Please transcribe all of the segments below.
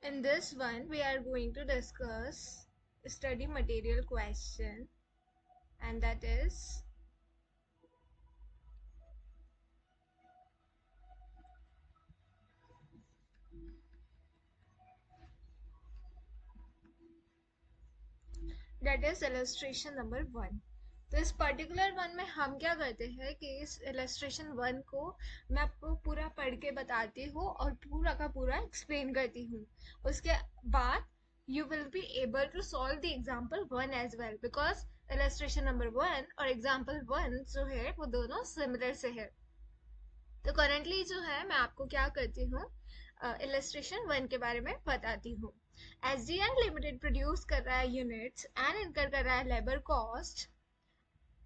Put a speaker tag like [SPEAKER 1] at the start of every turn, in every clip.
[SPEAKER 1] In this one, we are going to discuss study material question, and that is illustration number 1. तो इस particular one में हम क्या करते हैं कि इस इलस्ट्रेशन 1 को मैं आपको पूरा पढ़ के बताती हूँ और पूरा का पूरा एक्सप्लेन करती हूँ. उसके बाद you will be able to solve the example 1 as well, because illustration number 1 और example 1 जो है वो दोनों सिमिलर से है. तो करंटली जो है मैं आपको क्या करती हूँ, इलस्ट्रेशन 1 के बारे में बताती हूँ. एसडीएन लिमिटेड प्रोड्यूस कर रहा है यूनिट्स एंड इनकर कर रहा है लेबर कॉस्ट.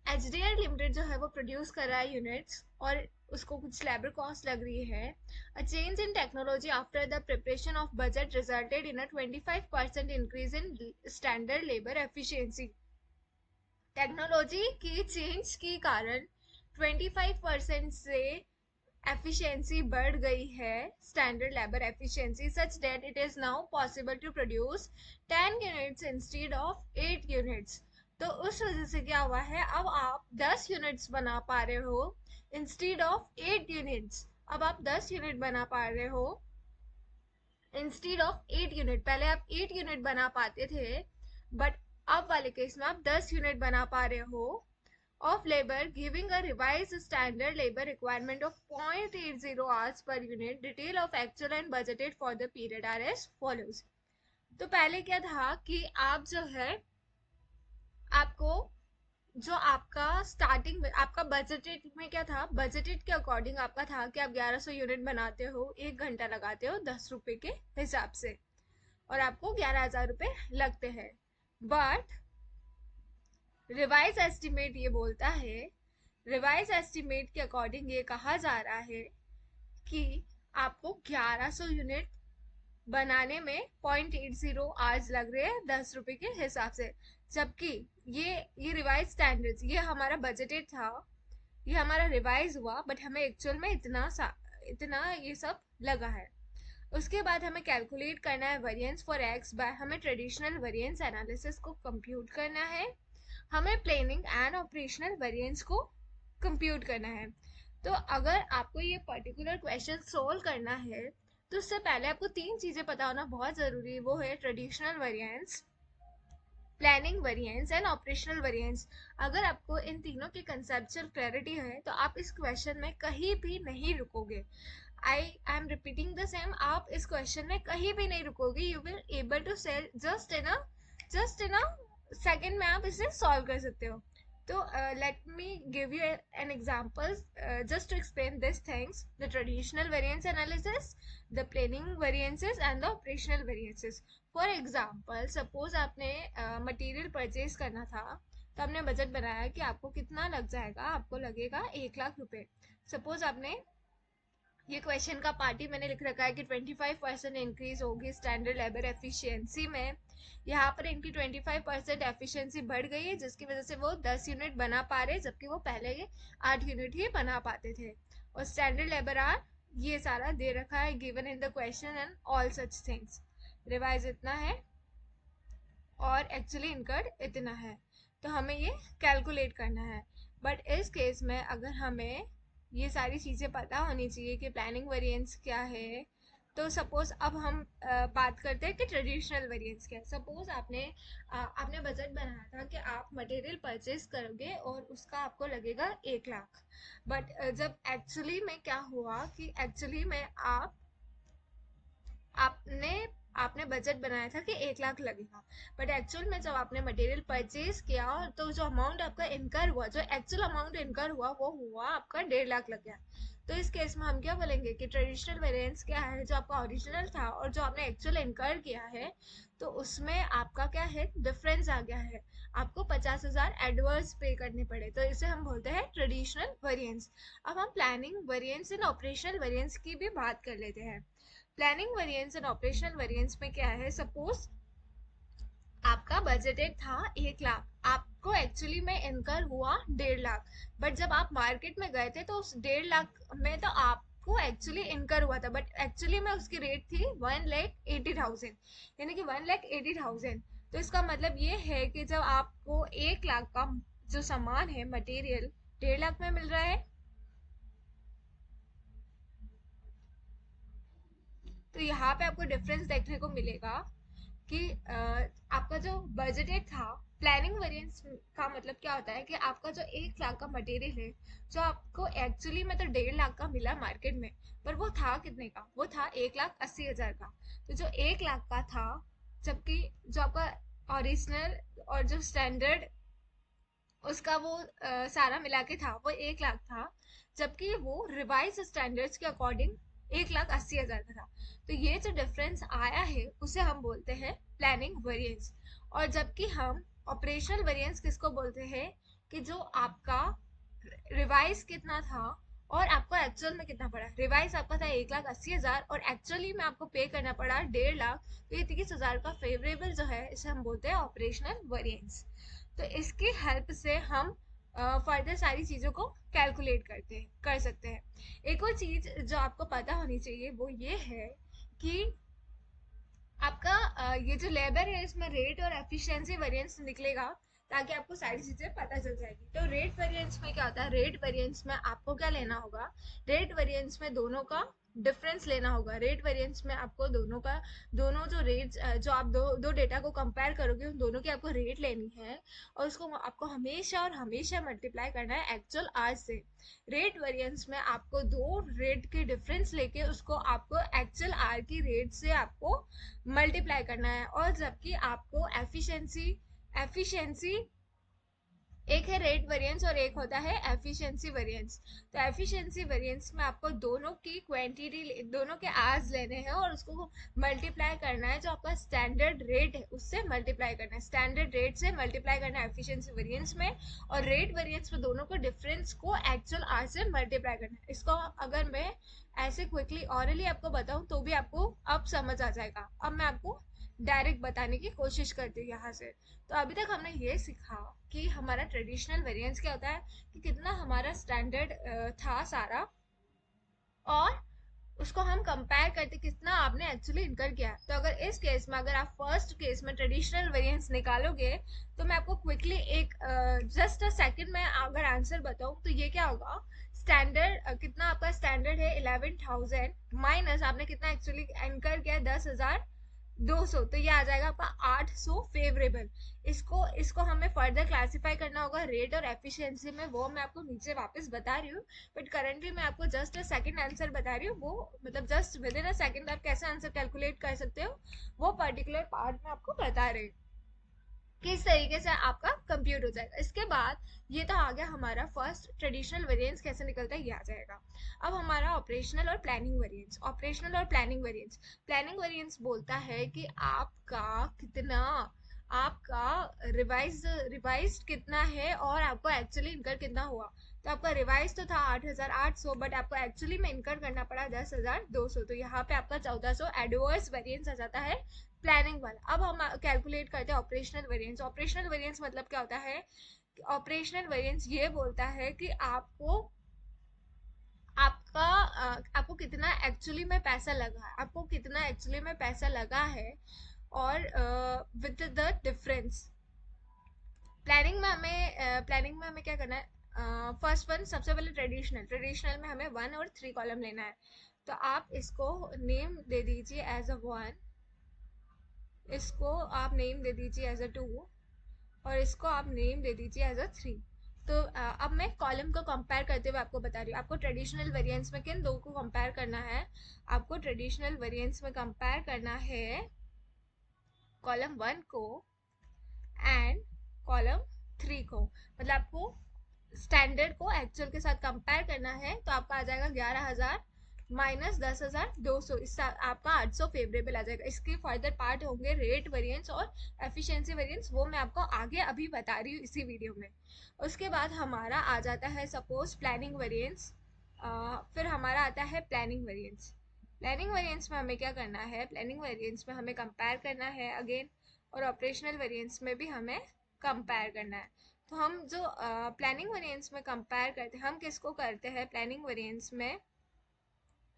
[SPEAKER 1] एचडीएल लिमिटेड जो है वो प्रोड्यूस कर रहा है यूनिट्स और उसको कुछ लेबर कॉस्ट लग रही है. A change in technology after the preparation of budget resulted in a 25% increase in standard labour efficiency. Technology की चेंज के कारण 25% से एफिशिएंसी बढ़ गई है, standard labour efficiency, such that it is now possible to produce 10 units instead of 8 units. तो उस वजह से क्या हुआ है, अब आप 10 यूनिट्स बना पा रहे हो इंस्टेड ऑफ 8 यूनिट्स. अब आप 10 यूनिट बना पा रहे हो इंस्टेड ऑफ 8 यूनिट. पहले आप 8 यूनिट बना पाते थे, बट अब वाले केस में आप 10 यूनिट बना पा रहे हो of labor, giving a revised standard labor requirement of 0.80 hours per unit. Detail of actual and budgeted for the period are as follows. तो पहले क्या था कि आप जो है आपको जो आपका स्टार्टिंग में आपका बजटेड में क्या था, बजटेड के अकॉर्डिंग आपका था कि आप 1100 यूनिट बनाते हो, 1 घंटा लगाते हो 10 रुपए के हिसाब से और आपको 11,000 रुपए लगते हैं. बट रिवाइज एस्टिमेट ये बोलता है, रिवाइज एस्टिमेट के अकॉर्डिंग ये कहा जा रहा है कि आपको 1100 यूनिट बनाने में 0.80 आवर्स लग रहे हैं 10 रुपए के हिसाब से. जबकि ये रिवाइज स्टैंडर्ड्स, ये हमारा बजटेड था, ये हमारा रिवाइज हुआ, बट हमें एक्चुअल में इतना ये सब लगा है. उसके बाद हमें कैलकुलेट करना है वेरिएंस फॉर एक्स बाय, हमें ट्रेडिशनल वेरिएंस एनालिसिस को कंप्यूट करना है, हमें प्लानिंग एंड ऑपरेशनल वेरिएंस को कंप्यूट करना है. तो अगर आपको ये पर्टिकुलर क्वेश्चन सोल्व करना है तो उससे पहले आपको 3 चीजें पता होना बहुत जरूरी है. वो है traditional variance, planning variance and operational variance. अगर आपको इन तीनों की कंसेप्चुअल क्लैरिटी है तो आप इस क्वेश्चन में कहीं भी नहीं रुकोगे. I am repeating the same, आप इस क्वेश्चन में कहीं भी नहीं रुकोगे. You will able to sell just in a second में आप इसे सॉल्व कर सकते हो. तो let me give you an example just to explain this things, the traditional variance analysis, the planning variances and the operational variances. For example, suppose आपने material purchase करना था, तो आपने बजट बनाया कि आपको कितना लग जाएगा, आपको लगेगा 1,00,000 रुपए. सपोज आपने ये क्वेश्चन का पार्टी मैंने लिख रखा है कि 25% इंक्रीज होगी स्टैंडर्ड लेबर एफिशिएंसी में. यहाँ पर इनकी 25% एफिशिएंसी बढ़ गई है जिसकी वजह से वो 10 यूनिट बना पा रहे, जबकि वो पहले ये 8 यूनिट ही बना पाते थे. और स्टैंडर्ड लेबर आर ये सारा दे रखा है given in the question and all such things. Revise इतना है और एक्चुअली इनकर्ड इतना है, तो हमें ये कैलकुलेट करना है. बट इस केस में अगर हमें ये सारी चीज़ें पता होनी चाहिए कि प्लानिंग वेरिएंस क्या है, तो सपोज अब हम बात करते हैं कि ट्रेडिशनल वेरिएंस क्या है. सपोज आपने बजट बनाया था कि आप मटेरियल परचेज करोगे और उसका आपको लगेगा 1,00,000. बट जब एक्चुअली में क्या हुआ कि एक्चुअली में आपने आपने बजट बनाया था कि 1,00,000 लगेगा, बट एक्चुअल में जब आपने मटेरियल परचेज किया तो जो अमाउंट आपका इनकर हुआ, जो एक्चुअल अमाउंट इनकर हुआ वो हुआ आपका 1,50,000 लग गया. तो इस केस में हम क्या बोलेंगे कि ट्रेडिशनल वेरिएंस क्या है, जो आपका ओरिजिनल था और जो आपने एक्चुअल इनकर किया है, तो उसमें आपका क्या है, डिफरेंस आ गया है, आपको 50,000 एडवर्स पे करने पड़े. तो इसे हम बोलते हैं ट्रेडिशनल वेरिएंस. अब हम planning variance and operational variance की भी बात कर लेते हैं. Planning variance and operational variance में क्या है, सपोज आपका बजटेड था 1,00,000, आपको एक्चुअली में इनकर हुआ 1,50,000. बट जब आप मार्केट में गए थे तो उस 1,50,000 में तो आपको एक्चुअली इनकर हुआ था, बट एक्चुअली में उसकी रेट थी 1,80,000, यानी कि 1,80,000। तो इसका मतलब ये है कि जब आपको 1 लाख का जो सामान है मटेरियल 1.5 लाख में मिल रहा है, तो यहाँ पे आपको डिफरेंस देखने को मिलेगा कि आपका जो बजटेड था। प्लानिंग वेरिएंस का मतलब क्या होता है कि आपका जो 1 लाख का मटेरियल है, जो आपको एक्चुअली में तो 1.5 लाख का मिला मार्केट में, पर वो था कितने का, वो था 1,80,000 का। तो जो 1 लाख का था, जबकि जो आपका ओरिजिनल और जो स्टैंडर्ड उसका वो सारा मिला के था वो 1 लाख था, जबकि वो रिवाइज स्टैंडर्ड्स के अकॉर्डिंग 1,80,000 का था। तो ये जो डिफरेंस आया है उसे हम बोलते हैं प्लानिंग वेरिएंस। और जबकि हम ऑपरेशनल वेरिएंस किसको बोलते हैं, कि जो आपका रिवाइज कितना था और आपको एक्चुअल में कितना पड़ा। रिवाइज आपका था 1,80,000 और एक्चुअली में आपको पे करना पड़ा 1.5 लाख। तो ये 30,000 का फेवरेबल जो है इसे हम बोलते हैं ऑपरेशनल वेरिएंस। तो इसकी हेल्प से हम फर्दर सारी चीज़ों को कैलकुलेट कर सकते हैं। एक और चीज़ जो आपको पता होनी चाहिए वो ये है कि आपका ये जो लेबर है इसमें रेट और एफिशिएंसी वेरिएंस निकलेगा, ताकि आपको सारी चीजें पता चल जाएगी। तो रेट वेरिएंस में क्या होता है, रेट वेरिएंस में आपको क्या लेना होगा, रेट वेरिएंस में दोनों का डिफरेंस लेना होगा। रेट वेरिएंस में आपको दोनों जो रेट्स, जो आप दो दो डेटा को कंपेयर करोगे उन दोनों की आपको रेट लेनी है, और उसको आपको हमेशा और हमेशा मल्टीप्लाई करना है एक्चुअल आवर्स से। रेट वेरिएंस में आपको दो रेट के डिफरेंस लेके उसको आपको एक्चुअल आर की रेट से आपको मल्टीप्लाई करना है। और जबकि आपको एफिशिएंसी एफिशिएंसी एक है रेट वेरिएंस और एक होता है एफिशिएंसी वेरिएंस। तो एफिशिएंसी वेरिएंस में आपको दोनों की क्वांटिटी, दोनों के आवर्स लेने हैं और उसको मल्टीप्लाई करना है, जो आपका स्टैंडर्ड रेट है उससे मल्टीप्लाई करना है, स्टैंडर्ड रेट से मल्टीप्लाई करना है एफिशिएंसी वेरिएंस में। और रेट वेरिएंस में दोनों को डिफरेंस को एक्चुअल आवर से मल्टीप्लाई करना है। इसको अगर मैं ऐसे क्विकली ऑरली आपको बताऊं तो भी आपको अब समझ आ जाएगा। अब मैं आपको डायरेक्ट बताने की कोशिश करती हूँ यहाँ से। तो अभी तक हमने ये सीखा कि हमारा ट्रेडिशनल वेरिएंस क्या होता है, कि कितना हमारा स्टैंडर्ड था सारा, और उसको हम कंपेयर करते कितना आपने एक्चुअली इनकर किया। तो अगर इस केस में, अगर आप फर्स्ट केस में ट्रेडिशनल वेरिएंस निकालोगे, तो मैं आपको क्विकली एक जस्ट अ सेकंड में अगर आंसर बताऊं तो ये क्या होगा, स्टैंडर्ड कितना आपका स्टैंडर्ड है 11,000 माइनस आपने कितना एक्चुअली इनकर किया 10,200, तो ये आ जाएगा आपका 800 फेवरेबल। इसको हमें फर्दर क्लासिफाई करना होगा रेट और एफिशिएंसी में, वो मैं आपको नीचे वापस बता रही हूँ। बट करंटली मैं आपको जस्ट सेकंड आंसर बता रही हूँ, वो मतलब just with in a second आप कैसे आंसर कैलकुलेट कर सकते हो वो पर्टिकुलर पार्ट में आपको बता रही हूँ, किस तरीके से आपका कंप्यूट हो जाएगा। इसके बाद ये तो आ गया हमारा फर्स्ट ट्रेडिशनल वेरिएंस कैसे निकलता है, ये आ जाएगा। अब हमारा ऑपरेशनल और प्लानिंग वेरिएंस। ऑपरेशनल और प्लानिंग वेरिएंस, प्लानिंग वेरिएंस बोलता है कि आपका कितना, आपका रिवाइज कितना है और आपको एक्चुअली इनकर कितना हुआ। तो आपका रिवाइज तो था 8,800, बट आपको एक्चुअली में इनकर करना पड़ा 10,200। तो यहाँ पे आपका 1,400 एडवर्स वेरिएंस आ जाता है प्लानिंग वाला। अब हम कैलकुलेट करते हैं ऑपरेशनल वेरिएंस। ऑपरेशनल वेरिएंस मतलब क्या होता है, ऑपरेशनल वेरिएंस ये बोलता है कि आपको कितना एक्चुअली में पैसा लगा है, आपको कितना एक्चुअली में पैसा लगा है, और विद द डिफरेंस। प्लानिंग में हमें क्या करना है, फर्स्ट वन सबसे पहले ट्रेडिशनल में हमें 1 और 3 कॉलम लेना है। तो आप इसको नेम दे दीजिए एज अ 1, इसको आप नेम दे दीजिए एज अ 2, और इसको आप नेम दे दीजिए एज अ 3। तो अब मैं कॉलम को कंपेयर करते हुए आपको बता रही हूँ, आपको ट्रेडिशनल वेरिएंस में किन दो को कंपेयर करना है। आपको ट्रेडिशनल वेरिएंस में कंपेयर करना है कॉलम 1 को एंड कॉलम 3 को। मतलब आपको स्टैंडर्ड को एक्चुअल के साथ कंपेयर करना है, तो आपका आ जाएगा 11,000 माइनस 10,200, इससे आपका 800 फेवरेबल आ जाएगा। इसके फर्दर पार्ट होंगे रेट वेरिएंस और एफिशिएंसी वेरिएंस, वो मैं आपको आगे अभी बता रही हूँ इसी वीडियो में। उसके बाद हमारा आ जाता है सपोज प्लानिंग वेरिएंस। फिर हमारा आता है प्लानिंग वेरिएंस। प्लानिंग वेरिएंस में हमें क्या करना है, प्लानिंग वेरिएंस में हमें कंपेयर करना है अगेन, और ऑपरेशनल वेरिएंस में भी हमें कंपेयर करना है। तो हम जो प्लानिंग वेरिएंस में कंपेयर करते हैं, हम किसको करते हैं प्लानिंग वेरिएंस में,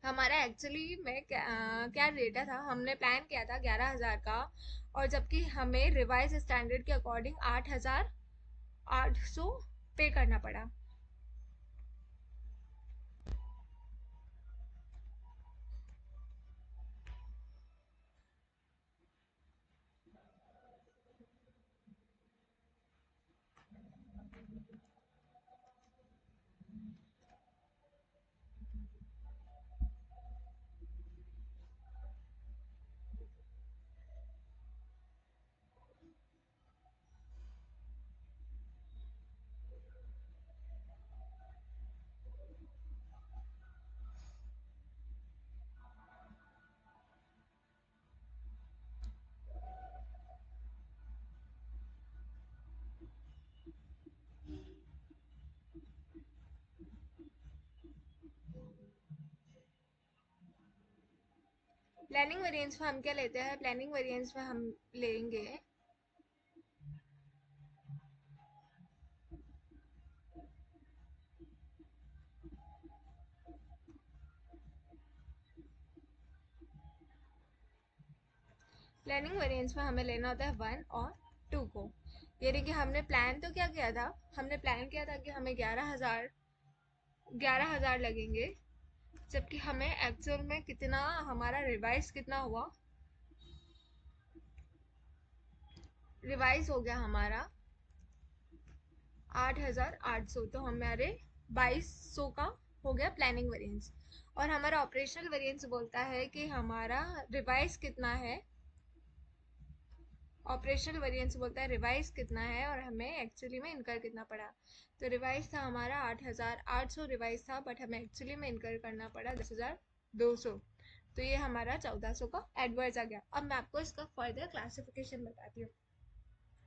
[SPEAKER 1] हमारा एक्चुअली में क्या डेटा था, हमने प्लान किया था 11,000 का, और जबकि हमें रिवाइज स्टैंडर्ड के अकॉर्डिंग 8,800 पे करना पड़ा। प्लानिंग वेरिएंस में हम क्या लेते हैं, प्लानिंग वेरिएंस में हम लेंगे प्लानिंग वेरिएंस में हमें लेना होता है 1 और 2 को। यानी कि हमने प्लान तो क्या किया था, हमने प्लान किया था कि हमें 11,000 लगेंगे, जबकि हमें एक्चुअल में कितना, हमारा रिवाइज कितना हुआ, रिवाइज हो गया हमारा 8,800। तो हमारे 2,200 का हो गया प्लानिंग वेरिएंस। और हमारा ऑपरेशनल वेरिएंस बोलता है कि हमारा रिवाइज कितना है, ऑपरेशनल वेरिएंस बोलता है रिवाइज कितना है और हमें एक्चुअली में इनकर कितना पड़ा। तो रिवाइज था हमारा 8,800 रिवाइज था, बट हमें एक्चुअली में इनकर करना पड़ा 10,200। तो ये हमारा 1,400 का एडवर्स आ गया। अब मैं आपको इसका फर्दर क्लासिफिकेशन बताती हूँ।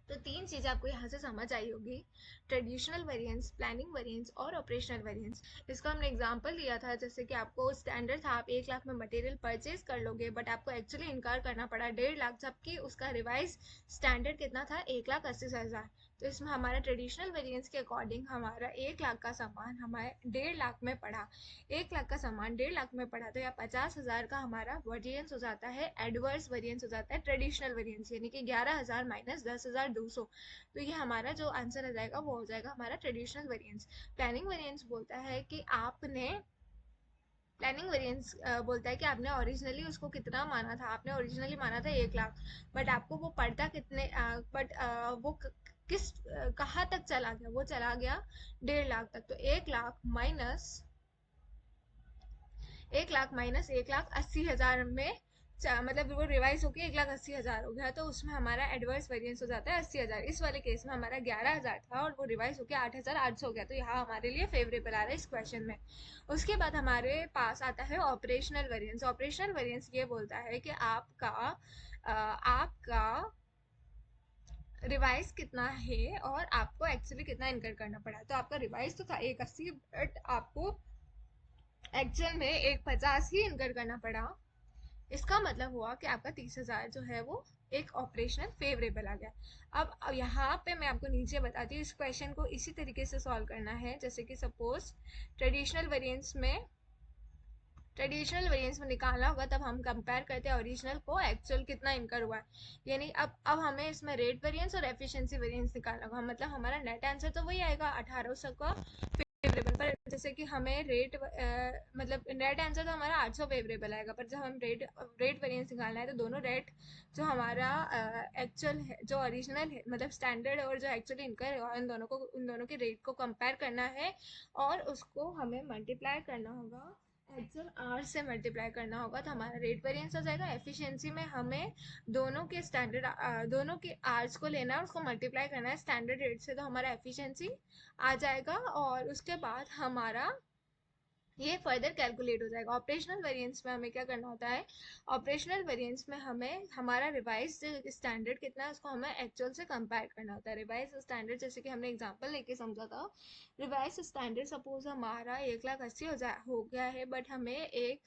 [SPEAKER 1] तो तीन चीज़ आपको यहाँ से समझ आई होगी, ट्रेडिशनल वेरिएंस, प्लानिंग वेरिएंस और ऑपरेशनल वेरिएंस। इसका हमने एग्जांपल लिया था, जैसे कि आपको स्टैंडर्ड था आप 1 लाख में मटेरियल परचेज कर लोगे, बट आपको एक्चुअली इनकार करना पड़ा 1.5 लाख, जबकि उसका रिवाइज स्टैंडर्ड कितना था, 1,80,000। तो इसमें हमारा ट्रेडिशनल वेरिएंस के अकॉर्डिंग हमारा 1 लाख का सामान हमारे 1.5 लाख में पड़ा। 1 लाख का सामान 1.5 लाख में पड़ा, तो या 50,000 का हमारा वेरिएंस हो जाता है, एडवर्स वेरिएंस हो जाता है ट्रेडिशनल वेरिएंस, यानी कि 11,000 माइनस 10,200। तो ये हमारा जो आंसर आ जाएगा वो हो जाएगा हमारा ट्रेडिशनल वेरिएंस। प्लानिंग वेरिएंस बोलता है कि आपने, प्लानिंग वेरिएंस बोलता है कि आपने ओरिजिनली उसको कितना माना था, आपने ओरिजिनली माना था 1 लाख, बट आपको वो पड़ता कितने, बट वो किस कहाँ तक चला गया, वो चला गया 1.5 लाख तक। तो 1 लाख माइनस 1,80,000 में मतलब वो रिवाइज होके 1,80,000 हो गया, तो उसमें हमारा एडवर्स वेरिएंस हो जाता है 80,000। इस वाले केस में हमारा 11,000 था और वो रिवाइज होके 8,800 हो गया, तो यहाँ हमारे लिए फेवरेबल आ रहा है इस क्वेश्चन में। उसके बाद हमारे पास आता है ऑपरेशनल वेरिएंस। ऑपरेशनल वेरिएंस ये बोलता है कि आपका रिवाइज कितना है और आपको एक्चुअली कितना इनकर करना पड़ा। तो आपका रिवाइज तो था 180, बट आपको एक्चुअल में 150 ही इनकर करना पड़ा। इसका मतलब हुआ कि आपका 30,000 जो है वो एक ऑपरेशनल फेवरेबल आ गया। अब यहाँ पे मैं आपको नीचे बताती हूँ, इस क्वेश्चन को इसी तरीके से सॉल्व करना है, जैसे कि सपोज ट्रेडिशनल वेरिएंस में ट्रेडिशनल वेरिएंस में निकालना होगा, तब हम कंपेयर करते हैं ओरिजिनल को एक्चुअल कितना इनकर हुआ है। यानी अब हमें इसमें रेट वेरिएंस और एफिशिएंसी वेरिएंस निकालना होगा, मतलब हमारा नेट आंसर तो वही आएगा 1800 का फेवरेबल। पर जैसे कि हमें रेट मतलब नेट आंसर तो हमारा 800 फेवरेबल आएगा, पर जब हम रेट रेट वेरिएंस निकालना है तो दोनों रेट जो हमारा एक्चुअल है, जो ओरिजिनल है मतलब स्टैंडर्ड और जो एक्चुअली इनकर है, उन दोनों के रेट को कंपेयर करना है और उसको हमें मल्टीप्लाई करना होगा, एक्चुअल आर से मल्टीप्लाई करना होगा, तो हमारा रेट वेरिएंस हो जाएगा। एफिशिएंसी में हमें दोनों के दोनों के आर्स को लेना है, उसको मल्टीप्लाई करना है स्टैंडर्ड रेट से, तो हमारा एफिशिएंसी आ जाएगा। और उसके बाद हमारा ये फर्दर कैलकुलेट हो जाएगा। ऑपरेशनल वेरिएंस में हमें क्या करना होता है, ऑपरेशनल वेरिएंस में हमें हमारा रिवाइज स्टैंडर्ड कितना है उसको हमें एक्चुअल से कंपेयर करना होता है। रिवाइज स्टैंडर्ड जैसे कि हमने एग्जांपल लेके समझा था, रिवाइज स्टैंडर्ड सपोज हमारा 1,80,000 हो गया है, बट हमें एक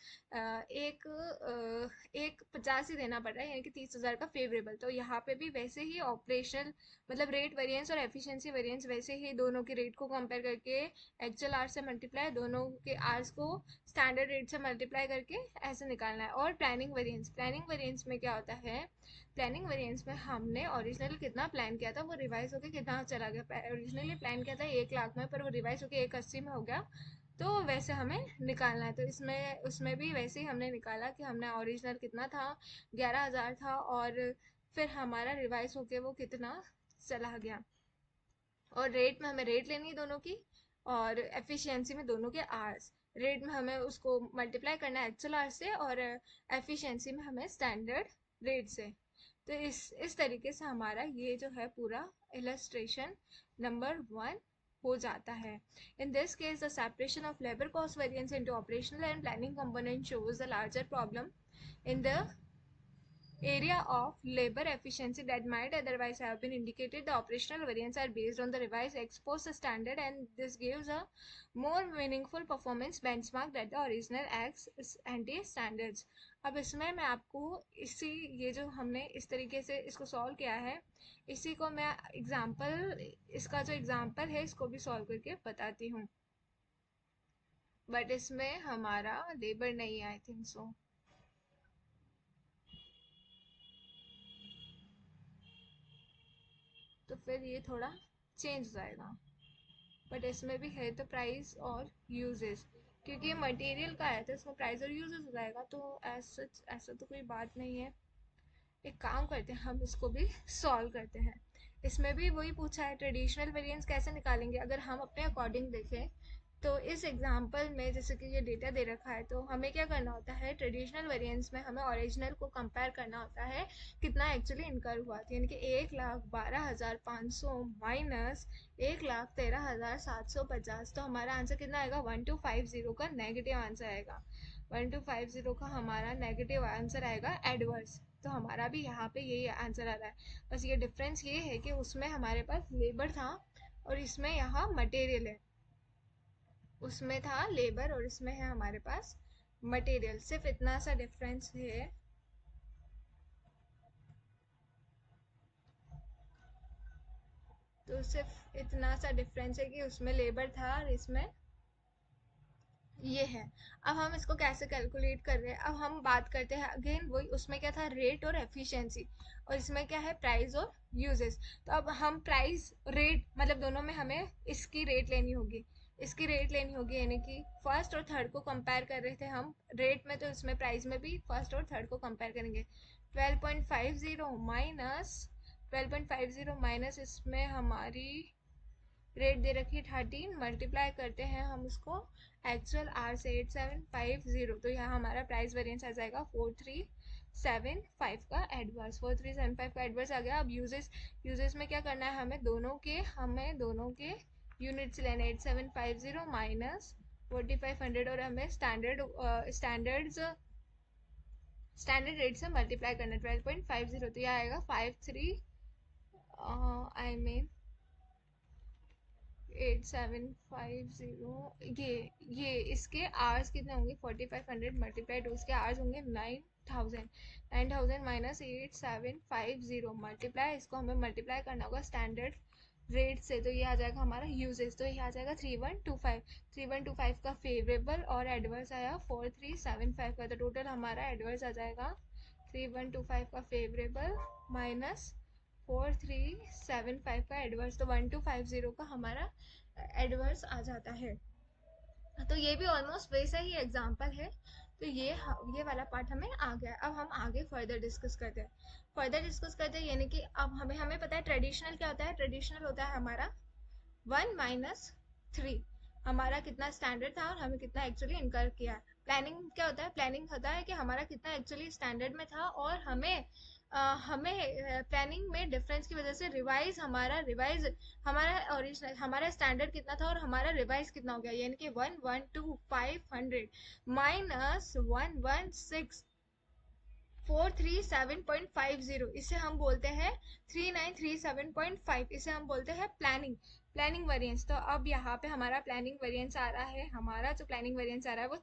[SPEAKER 1] 50 ही देना पड़ रहा है, यानी कि 30,000 का फेवरेबल। तो यहाँ पे भी वैसे ही ऑपरेशनल मतलब रेट वेरिएंस और एफिशिएंसी वेरिएंस वैसे ही दोनों के रेट को कंपेयर करके एक्चुअल आवर्स से मल्टीप्लाई, दोनों के आवर्स को स्टैंडर्ड रेट से मल्टीप्लाई करके ऐसे निकालना है। और प्लानिंग वेरिएंस में क्या होता है, प्लानिंग वेरिएंस में हमने ओरिजिनल कितना प्लान किया था वो रिवाइज होकर कितना चला गया। ओरिजिनली प्लान किया था 1 लाख में, पर वो रिवाइज होकर 180 में हो गया। तो वैसे हमें निकालना है। तो इसमें उसमें भी वैसे ही हमने निकाला कि हमने ओरिजिनल कितना था, 11,000 था, और फिर हमारा रिवाइज होके वो कितना चला गया। और रेट में हमें रेट लेनी है दोनों की, और एफिशिएंसी में दोनों के आर्स। रेट में हमें उसको मल्टीप्लाई करना है एक्चुअल आर से, और एफिशिएंसी में हमें स्टैंडर्ड रेट से। तो इस तरीके से हमारा ये जो है पूरा इलस्ट्रेशन नंबर 1 हो जाता है। In this case, the separation of labor cost variance into operational and planning component shows the larger problem in the area of labor efficiency that might otherwise have been indicated. The operational variance are based on the revised ex post standard, and this gives a more meaningful performance benchmark that the original ex ante standards. अब इसमें मैं आपको इसी ये जो हमने इस तरीके से इसको सॉल्व किया है, इसी को मैं एग्जाम्पल, इसका जो एग्जाम्पल है इसको भी सॉल्व करके बताती हूँ। बट इसमें हमारा लेबर नहीं है, आई थिंक सो। तो फिर ये थोड़ा चेंज हो जाएगा। बट इसमें भी है तो प्राइस और यूजेस, क्योंकि ये मटेरियल का है तो इसमें प्राइस और यूजेस हो जाएगा। तो ऐसा तो कोई बात नहीं है। एक काम करते हैं, हम इसको भी सॉल्व करते हैं। इसमें भी वही पूछा है, ट्रेडिशनल वेरिएंस कैसे निकालेंगे। अगर हम अपने अकॉर्डिंग देखें तो इस एग्जांपल में जैसे कि ये डेटा दे रखा है, तो हमें क्या करना होता है, ट्रेडिशनल वेरिएंस में हमें ओरिजिनल को कंपेयर करना होता है कितना एक्चुअली इनकर हुआ था, यानी कि 1,12,500 माइनस 1,13,750। तो हमारा आंसर कितना आएगा, 1250 का नेगेटिव आंसर आएगा। 1250 का हमारा नेगेटिव आंसर आएगा एडवर्स। तो हमारा भी यहाँ पे यही आंसर आ रहा है। बस ये डिफरेंस ये है कि उसमें हमारे पास लेबर था और इसमें यहाँ मटेरियल है। उसमें था लेबर और इसमें है हमारे पास मटेरियल, सिर्फ इतना सा डिफरेंस है। तो सिर्फ इतना सा डिफरेंस है कि उसमें लेबर था और इसमें ये है। अब हम इसको कैसे कैलकुलेट कर रहे हैं, अब हम बात करते हैं अगेन वही, उसमें क्या था, रेट और एफिशिएंसी, और इसमें क्या है, प्राइस और यूजेस। तो अब हम प्राइस रेट मतलब दोनों में हमें इसकी रेट लेनी होगी, इसकी रेट लेनी होगी, यानी कि फर्स्ट और थर्ड को कंपेयर कर रहे थे हम रेट में, तो इसमें प्राइस में भी फर्स्ट और थर्ड को कंपेयर करेंगे। 12.50 माइनस 12.50 माइनस इसमें हमारी रेट दे रखी है 13, मल्टीप्लाई करते हैं हम उसको एक्चुअल आर से 8750। तो यहाँ हमारा प्राइस वेरिएंस आ जाएगा 4375 का एडवर्स, 4375 का एडवर्स आ गया। अब यूजेस में क्या करना है, हमें दोनों के यूनिट्स लेने, 8750 माइनस 4500, और हमें स्टैंडर्ड रेट से मल्टीप्लाई करना है 12.50। तो यह आएगा 53 आई मीन 8750। ये इसके आवर्स कितने होंगे, 4500 मल्टीप्लाई टू उसके आवर्स होंगे 9000। 9000 माइनस 8750 मल्टीप्लाई, इसको हमें मल्टीप्लाई करना होगा स्टैंडर्ड रेट से। तो ये आ जाएगा हमारा यूजेस, तो ये आ जाएगा 3125 का फेवरेबल, और एडवर्स आया 4375 का। तो टोटल हमारा एडवर्स आ जाएगा 3125 का फेवरेबल माइनस 4375 का एडवर्स। तो 1250 का हमारा एडवर्स आ जाता है। तो ये भी ऑलमोस्ट वैसा ही एग्जाम्पल है। तो ये वाला पार्ट हमें आ गया। अब हम आगे फर्दर डिस्कस करते हैं यानी कि अब हमें पता है ट्रेडिशनल क्या होता है। ट्रेडिशनल होता है हमारा 1 - 3, हमारा कितना स्टैंडर्ड था और हमें कितना एक्चुअली इनकर किया। प्लानिंग क्या होता है, प्लानिंग होता है कि हमारा कितना एक्चुअली स्टैंडर्ड में था और हमें प्लानिंग में डिफरेंस की वजह से रिवाइज हमारा ओरिजिनल हमारा स्टैंडर्ड कितना था और हमारा रिवाइज कितना हो गया, यानी कि 1,12500 माइनस 1,16437.50, इसे हम बोलते हैं 3937.5, इसे हम बोलते हैं प्लानिंग वेरिएंस। तो अब यहाँ पे हमारा प्लानिंग वेरिएंस आ रहा है, हमारा जो प्लानिंग वेरिएंस आ रहा है वो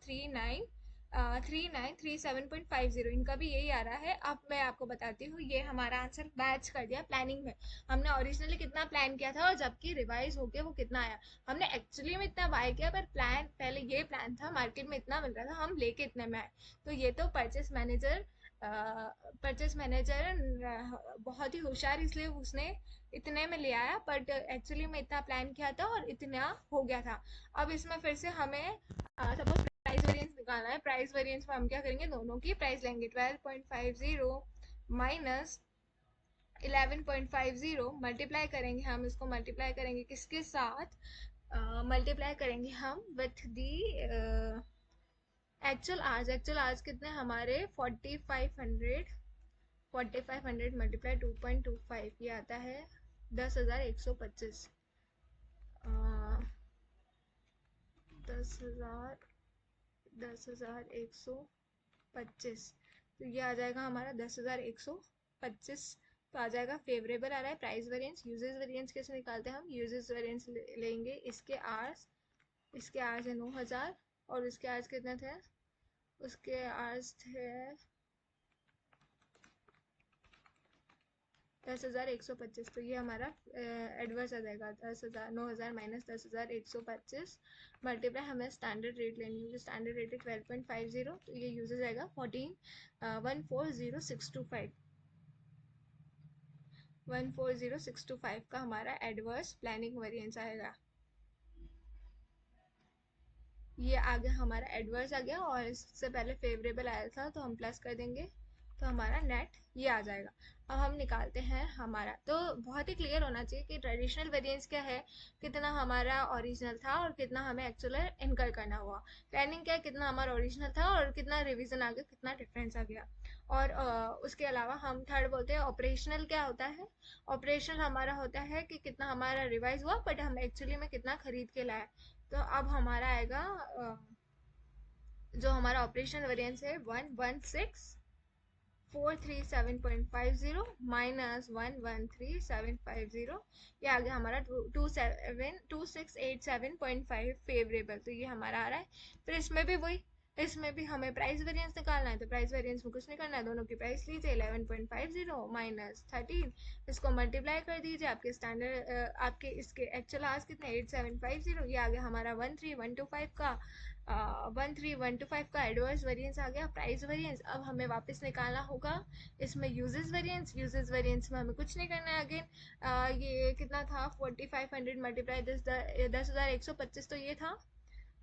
[SPEAKER 1] 3937.50, इनका भी यही आ रहा है। अब मैं आपको बताती हूँ, ये हमारा आंसर मैच कर दिया प्लानिंग में। हमने ओरिजिनली कितना प्लान किया था और जबकि रिवाइज होके वो कितना आया। हमने एक्चुअली में इतना बाय किया, पर प्लान पहले ये प्लान था, मार्केट में इतना मिल रहा था, हम लेके इतने में आए। तो ये तो परचेस मैनेजर बहुत ही होशियार, इसलिए उसने इतने में ले आया, बट एक्चुअली में इतना प्लान किया था और इतना हो गया था। अब इसमें फिर से हमें सपोज प्राइस वेरिएंस निकालना है। प्राइस वेरिएंस में हम क्या करेंगे, दोनों की प्राइस लेंगे। 12.50 माइनस 11.50 मल्टीप्लाई करेंगे। हम इसको मल्टीप्लाई करेंगे किसके साथ, मल्टीप्लाई करेंगे हम विथ दी एक्चुअल आज कितने हमारे 4500 मल्टीप्लाई 2.25, ये आता है 10,125। 10,125, तो ये आ जाएगा हमारा 10,125। तो आ जाएगा फेवरेबल आ रहा है प्राइस वेरिएंस। यूजेस वेरिएंस कैसे निकालते हैं हम, यूजेस वेरिएंस लेंगे, इसके आर्स है 9,000 और इसके आर्स कितने थे, उसके आर्स थे 10,125। तो ये हमारा एडवर्स आ जाएगा। 9,000 माइनस 10,125 मल्टीप्लाई, हमें स्टैंडर्ड रेट लेनी होगी। स्टैंडर्ड रेट है 12.50, तो ये यूज हो जाएगा 14,140,625। 140,625 का हमारा एडवर्स प्लानिंग वेरिएंस आएगा। ये आ गया हमारा एडवर्स आ गया, और इससे पहले फेवरेबल आया था तो हम प्लस कर देंगे, तो हमारा नेट ये आ जाएगा। अब हम निकालते हैं हमारा, तो बहुत ही क्लियर होना चाहिए कि ट्रेडिशनल वेरिएंस क्या है, कितना हमारा ओरिजिनल था और कितना हमें एक्चुअल इनकर करना हुआ। प्लानिंग क्या है, कितना हमारा ओरिजिनल था और कितना रिवीजन आ गया, कितना डिफरेंस आ गया। और उसके अलावा हम थर्ड बोलते हैं ऑपरेशनल। क्या होता है, ऑपरेशनल हमारा होता है कि कितना हमारा रिवाइज हुआ, बट हम एक्चुअली में कितना खरीद के लाए। तो अब हमारा आएगा जो हमारा ऑपरेशन वेरिएंस है 116,437.50 माइनस 113,750, ये आ गया हमारा 2687.5 फेवरेबल। तो ये हमारा आ रहा है। फिर इसमें भी हमें प्राइस वेरिएंस निकालना है। तो प्राइस वेरिएंस में कुछ नहीं करना है, दोनों की प्राइस लीजिए 11.50 माइनस 13, इसको मल्टीप्लाई कर दीजिए। आपके स्टैंडर्ड आपके इसके एक्चुअल आज कितने 8750, ये आ गया हमारा 13125 का 13125 का एडवर्स वेरिएंस आ गया प्राइस वेरिएंस। अब हमें वापस निकालना होगा इसमें यूजेस वेरिएंस में हमें कुछ नहीं करना है अगेन। ये कितना था 4500 मल्टीप्लाई 10,125, तो ये था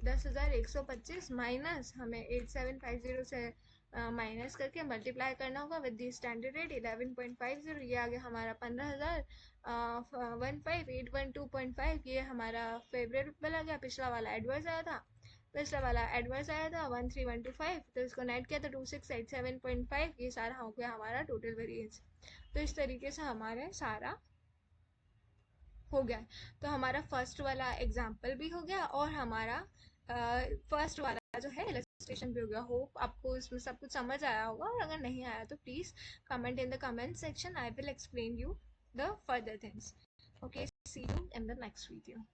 [SPEAKER 1] 10,125 माइनस हमें 8750 से माइनस करके मल्टीप्लाई करना होगा विद दी स्टैंडर्ड रेट 11.50, ये आ गया हमारा 15,015,812.5, ये हमारा फेवरेबल आ गया। पिछला वाला एडवर्स आया था 13,125, तो इसको नेट किया तो 2687.5, ये सारा हो गया हमारा टोटल वेरिएंस। तो इस तरीके से हमारे सारा हो गया। तो हमारा फर्स्ट वाला एग्जाम्पल भी हो गया और हमारा फर्स्ट वाला जो है इलस्ट्रेशन भी हो गया। होप आपको इसमें सब कुछ समझ आया होगा, और अगर नहीं आया तो please comment in the comment section, I will explain you the further things. Okay, see you in the next video.